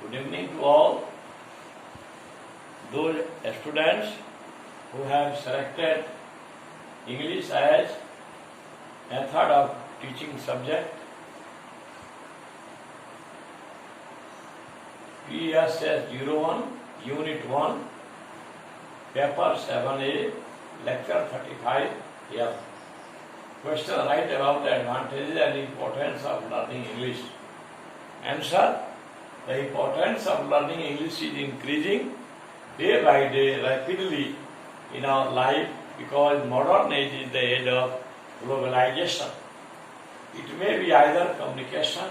Good evening to all those students who have selected English as method of teaching subject. PSS 01, Unit 1, Paper 7A, Lecture 35F. Question: write about the advantages and importance of learning English. Answer: the importance of learning English is increasing day by day rapidly in our life because modern age is the age of globalization. It may be either communication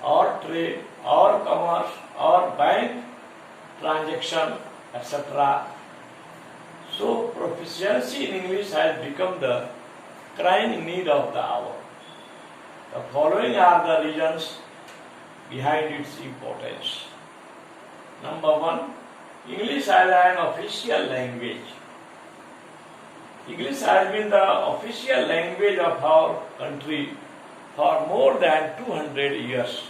or trade or commerce or bank transaction, etc. So proficiency in English has become the crying need of the hour. The following are the reasons behind its importance. Number one, English as an official language. English has been the official language of our country for more than 200 years.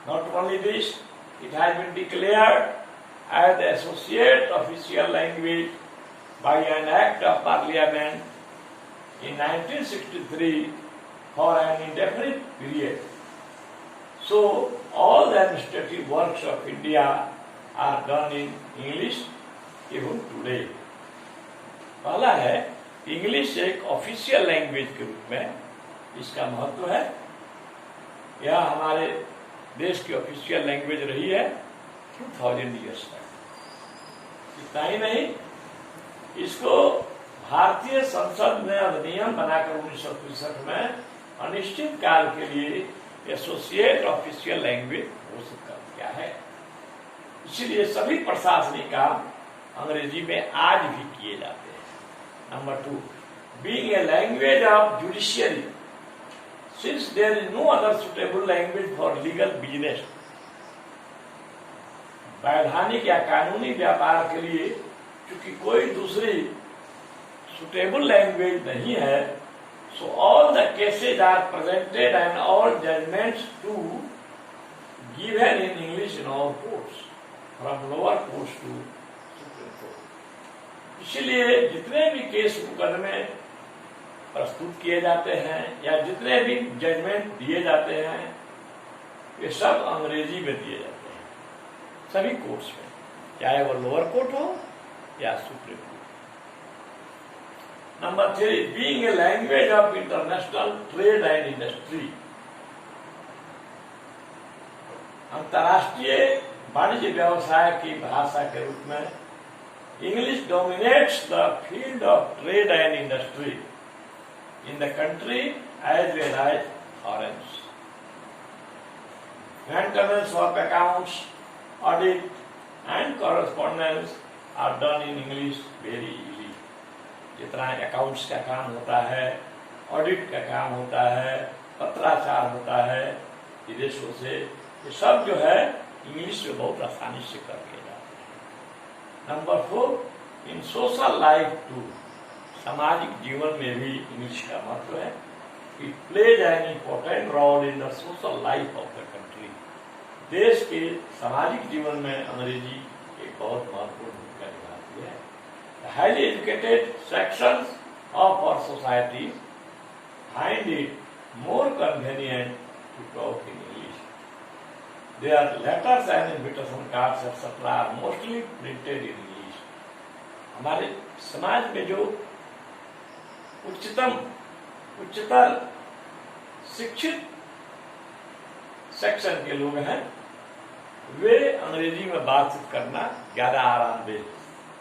Not only this, it has been declared as the associate official language by an act of parliament in 1963 for an indefinite period. So, all the administrative works of India are done in English even today. पहला है, English एक official language के रूप में इसका महत्व है। यह हमारे देश की ऑफिशियल लैंग्वेज रही है 2000 ईयर्स तक। इतना ही नहीं, इसको भारतीय संसद ने अधिनियम बनाकर 1963 में अनिश्चित काल के लिए एसोसिएट ऑफिशियल लैंग्वेज घोषित कर दिया है। इसीलिए सभी प्रशासनिक काम अंग्रेजी में आज भी किए जाते हैं। Number two, being a language of judiciary, since there is no other suitable language for legal business. वैधानिक या कानूनी व्यापार के लिए चूंकि कोई दूसरी सुटेबल लैंग्वेज नहीं है, so all the cases are presented and all judgments too given in English in all courts, from lower courts to Supreme Court. इसलिए जितने भी केस मुकदमे प्रस्तुत किए जाते हैं या जितने भी जजमेंट दिए जाते हैं, ये सब अंग्रेजी में दिए जाते हैं, सभी कोर्ट्स में, चाहे वो लोअर कोर्ट हो या supreme court. Number 3, being a language of international trade and industry. अंतर्राष्ट्रीय वाणिज्य व्यवसाय की भाषा के रूप में English dominates the field of trade and industry in the country as well as foreigners. Maintenance of accounts, audit and correspondence are done in English very easily. जितना accounts का काम होता है, ऑडिट का काम होता है, पत्राचार होता है विदेशों से, ये सब जो है इंग्लिश में बहुत आसानी से कर लिया जाता है। Number 4, in social life too, सामाजिक जीवन में भी इंग्लिश का महत्व है। It plays an important role in the social life of the country. देश के सामाजिक जीवन में अंग्रेजी एक बहुत महत्वपूर्ण भूमिका निभाती है। The highly educated sections of our society find it more convenient to talk in English. Their letters and invitation cards etc. are mostly printed in English. हमारे समाज में जो उच्चतर शिक्षित सेक्शन के लोग हैं, वे अंग्रेजी में बातचीत करना ज्यादा आरामदेह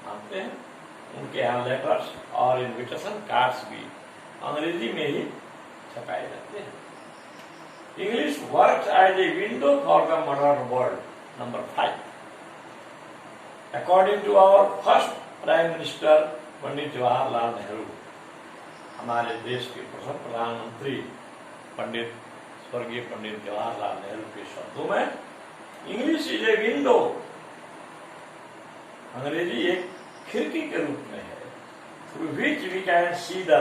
मानते हैं। उनके यहाँ लेटर्स और इन्विटेशन कार्ड्स भी अंग्रेजी में ही छपाए जाते हैं। English works as a window for the modern world. Number 5, according to our first prime minister Pandit Jawaharlal Nehru, हमारे देश के प्रथम प्रधानमंत्री पंडित स्वर्गीय पंडित जवाहरलाल नेहरू के शब्दों में, इंग्लिश इज ए विंडो, अंग्रेजी एक खिड़की के रूप में है, through which we can see the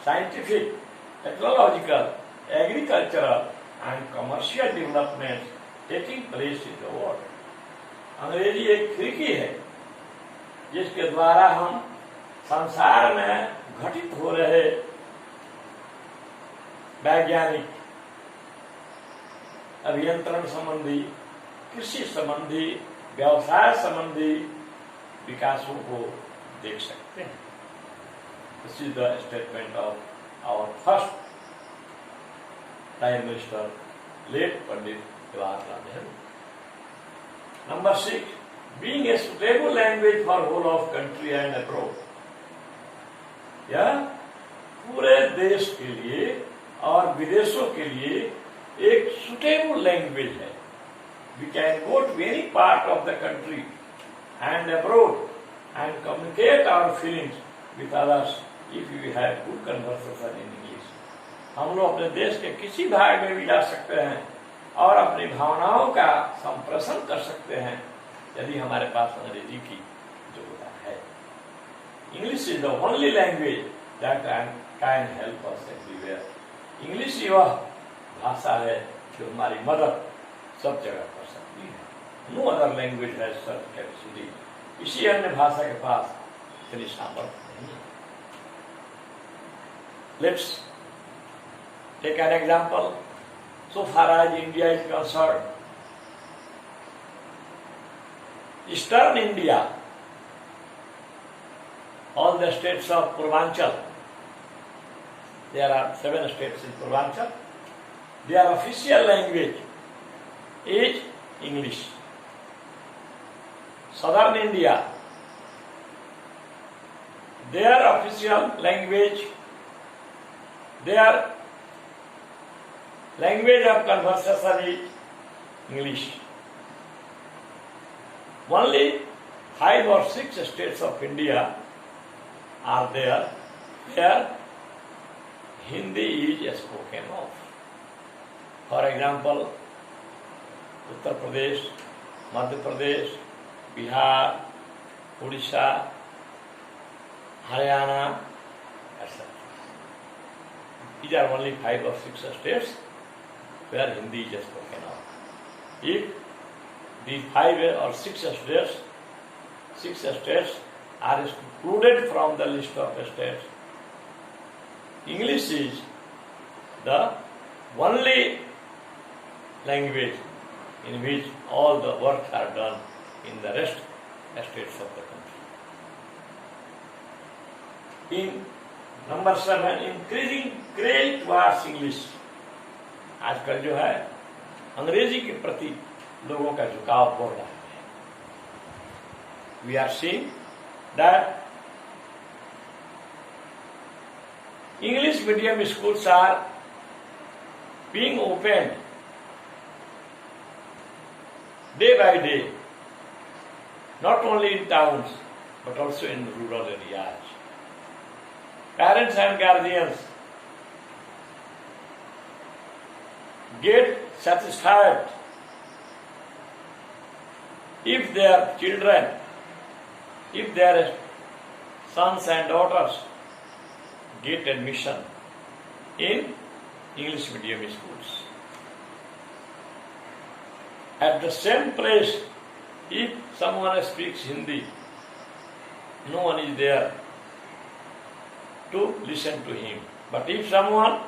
scientific, technological, agricultural and commercial developments taking place in the world. अंग्रेजी एक खिड़की है जिसके द्वारा हम संसार में घटित हो रहे वैज्ञानिक, अभियंत्रण संबंधी, कृषि संबंधी, व्यवसाय संबंधी विकासों को देख सकते हैं. This is the statement of our first Prime Minister, late Pandit Jawaharlal Nehru. Number 6, being a suitable language for whole of country and abroad. यह पूरे देश के लिए और विदेशों के लिए एक suitable language है. We can go to any part of the country and abroad and communicate our feelings with others if we have good conversation in English. हम लोग अपने देश के किसी भाग में भी जा सकते हैं और अपनी भावनाओं का संप्रेषण कर सकते हैं यदि हमारे पास अंग्रेजी की योग्यता है. English is the only language that can help us everywhere. English ही वह भाषा है जो हमारी मदद सब जगह कर सकती है. No other language has such capacity. किसी अन्य भाषा के पास इतनी सामर्थ्य नहीं है. Let's take an example. So far as India is concerned, Eastern India, all the states of Purvanchal, there are 7 states in Purvanchal, their official language is English. Southern India, their official language, their language of conversation is English. Only 5 or 6 states of India are there where Hindi is spoken of. For example, Uttar Pradesh, Madhya Pradesh, Bihar, Odisha, Haryana, etc. These are only 5 or 6 states where Hindi is spoken of. If these 5 or 6 states are excluded from the list of states, English is the only language in which all the work are done in the rest states of the country. In number 7, increasing craze towards English. आजकल जो है अंग्रेजी के प्रति लोगों का झुकाव बढ़ रहा है. We are seeing that English medium schools are being opened day by day, not only in towns but also in rural areas. Parents and guardians get satisfied if their children, if their sons and daughters get admission in English medium schools. At the same place, if someone speaks Hindi, no one is there to listen to him. But if someone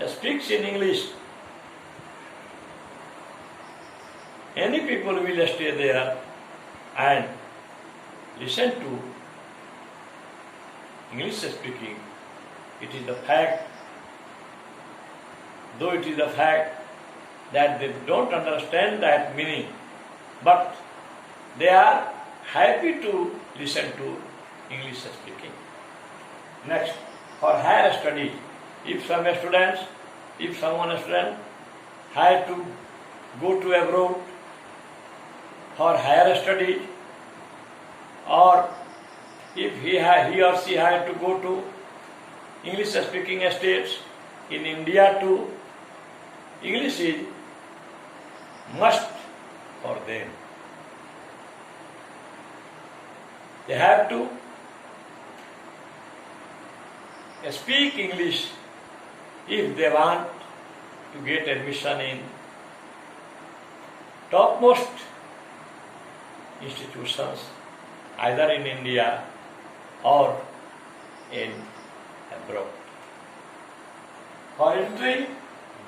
speaks in English, any people will stay there and listen to English speaking. It is the fact, though it is the fact that they don't understand that meaning, but they are happy to listen to English speaking. Next, for higher study, if someone student has to go to abroad for higher study, or if he or she had to go to English speaking states in India too, English is must for them. They have to speak English if they want to get admission in topmost institutions either in India or in abroad. For entering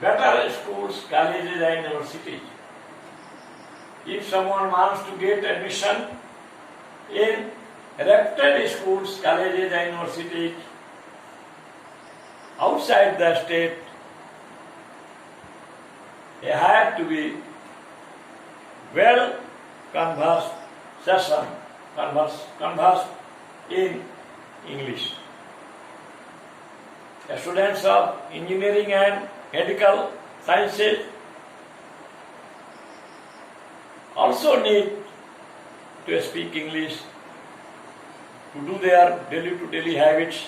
better schools, colleges and universities, if someone wants to get admission in reputed schools, colleges and universities outside the state, they have to be well conversed in English. The students of engineering and medical sciences also need to speak English, to do their daily to daily habits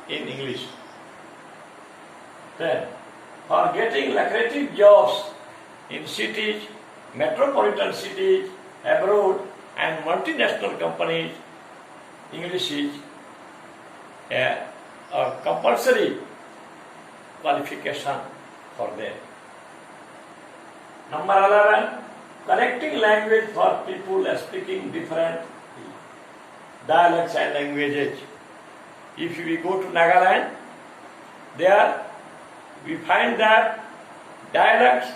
in English. Then, for getting lucrative jobs in cities, metropolitan cities, abroad and multinational companies, English is a compulsory qualification for them. Number 11, connecting language for people speaking different dialects and languages. If we go to Nagaland, there we find that dialects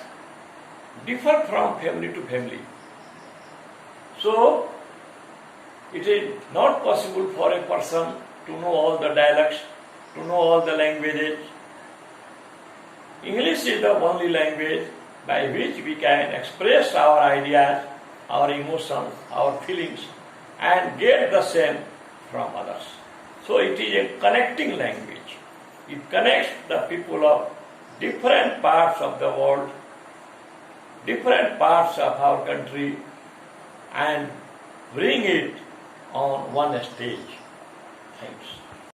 differ from family to family. So, it is not possible for a person to know all the dialects, to know all the languages. English is the only language by which we can express our ideas, our emotions, our feelings and get the same from others. So it is a connecting language. It connects the people of different parts of the world, different parts of our country and bring it on one stage. Thanks.